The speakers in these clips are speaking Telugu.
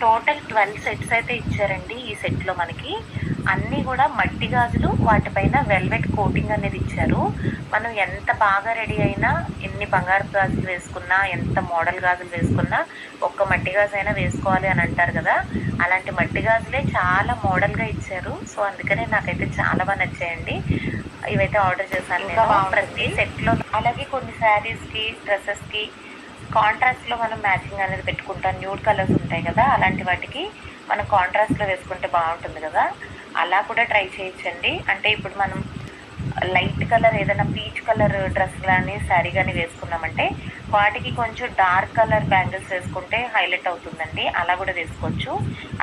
టోటల్ 12 సెట్స్ అయితే ఇచ్చారండి. ఈ సెట్లో మనకి అన్నీ కూడా మట్టి గాజులు, వాటిపైన వెల్వెట్ కోటింగ్ అనేది ఇచ్చారు. మనం ఎంత బాగా రెడీ అయినా, ఎన్ని బంగారు గాజులు వేసుకున్నా, ఎంత మోడల్ గాజులు వేసుకున్నా ఒక్క మట్టి గాజు అయినా వేసుకోవాలి అని అంటారు కదా, అలాంటి మట్టి గాజులే చాలా మోడల్గా ఇచ్చారు. సో అందుకనే నాకైతే చాలా బాగా నచ్చాయండి. ఇవైతే ఆర్డర్ చేశాను నేను. ప్రతి సెట్లో అలాగే కొన్ని శారీస్కి, డ్రెస్సెస్కి కాంట్రాస్ట్లో మనం మ్యాచింగ్ అనేది పెట్టుకుంటాం. న్యూడ్ కలర్స్ ఉంటాయి కదా, అలాంటి వాటికి మనం కాంట్రాస్ట్లో వేసుకుంటే బాగుంటుంది కదా, అలా కూడా ట్రై చేయొచ్చండి. అంటే ఇప్పుడు మనం లైట్ కలర్ ఏదైనా పీచ్ కలర్ డ్రెస్ కానీ శారీ కానీ వేసుకున్నామంటే వాటికి కొంచెం డార్క్ కలర్ బ్యాంగిల్స్ వేసుకుంటే హైలైట్ అవుతుందండి. అలా కూడా వేసుకోవచ్చు.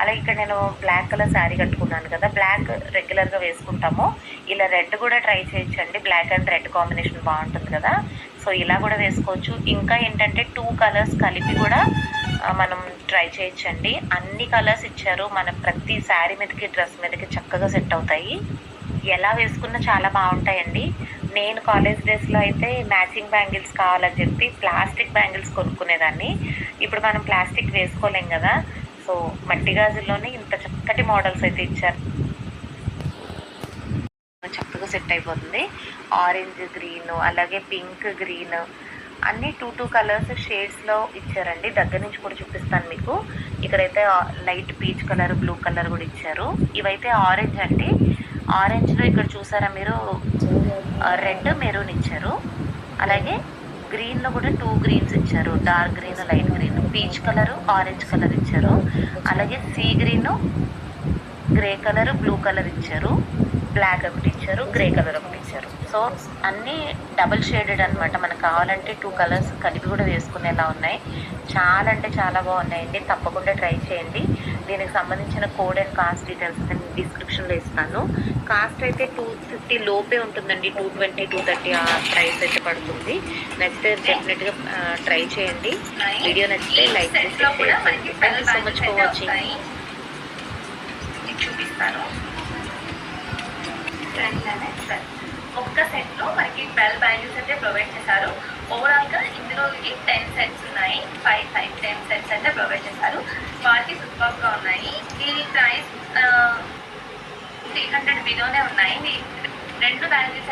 అలాగే ఇక్కడ నేను బ్లాక్ కలర్ శారీ కట్టుకున్నాను కదా, బ్లాక్ రెగ్యులర్గా వేసుకుంటాము, ఇలా రెడ్ కూడా ట్రై చేయొచ్చండి. బ్లాక్ అండ్ రెడ్ కాంబినేషన్ బాగుంటుంది కదా, సో ఇలా కూడా వేసుకోవచ్చు. ఇంకా ఏంటంటే 2 కలర్స్ కలిపి కూడా మనం ట్రై చేయొచ్చండి. అన్ని కలర్స్ ఇచ్చారు. మన ప్రతి శారీ మీదకి, డ్రెస్ మీదకి చక్కగా సెట్ అవుతాయి. ఎలా వేసుకున్నా చాలా బాగుంటాయండి. నేను కాలేజ్ డేస్లో అయితే మ్యాచింగ్ బ్యాంగిల్స్ కావాలని చెప్పి ప్లాస్టిక్ బ్యాంగిల్స్ కొనుక్కునేదాన్ని. ఇప్పుడు మనం ప్లాస్టిక్ వేసుకోలేం కదా, సో మట్టి గాజుల్లోనే ఇంత చక్కటి మోడల్స్ అయితే ఇచ్చారు. చక్కగా సెట్ అయిపోతుంది. ఆరెంజ్ గ్రీన్, అలాగే పింక్ గ్రీన్, అన్నీ 2 కలర్స్ షేడ్స్లో ఇచ్చారండి. దగ్గర నుంచి కూడా చూపిస్తాను మీకు. ఇక్కడైతే light peach colour, blue colour కూడా ఇచ్చారు. ఇవైతే ఆరెంజ్ అండి. ఆరెంజ్లో ఇక్కడ చూసారా మీరు, రెడ్ మెరూన్ ఇచ్చారు. అలాగే గ్రీన్లో కూడా 2 గ్రీన్స్ ఇచ్చారు. Dark green, light green, peach colour, orange colour ఇచ్చారు. అలాగే sea green, grey colour, blue colour ఇచ్చారు. బ్లాక్ ఒకటి ఇచ్చారు, గ్రే కలర్ ఒకటి ఇచ్చారు. సో అన్నీ డబుల్ షేడెడ్ అనమాట. మనకు కావాలంటే 2 కలర్స్ కలిపి కూడా వేసుకునేలా ఉన్నాయి. చాలా అంటే చాలా బాగున్నాయండి. తప్పకుండా ట్రై చేయండి. దీనికి సంబంధించిన కోడ్ అండ్ కాస్ట్ డీటెయిల్స్ నేను డిస్క్రిప్షన్లో ఇస్తాను. కాస్ట్ అయితే 250 లోపే ఉంటుందండి. 220, 230 ఆ ప్రైస్ అయితే పడుతుంది. నచ్చితే డెఫినెట్గా ట్రై చేయండి. వీడియో నచ్చితే లైక్ చేసి షేర్ చేయండి. Thank you so much for watching. చూపిస్తాను. ఒక్క సెట్లో మనకి 12 బ్యాంగిల్స్ అయితే ప్రొవైడ్ చేశారు. ఓవరాల్గా ఇందులోకి 10 సెట్స్ ఉన్నాయి. 10 సెట్స్ అయితే ప్రొవైడ్ చేశారు. క్వాలిటీ సూపర్గా ఉన్నాయి. దీని ప్రైస్ 300 బిలోనే ఉన్నాయి. 2 బ్యాంగిల్స్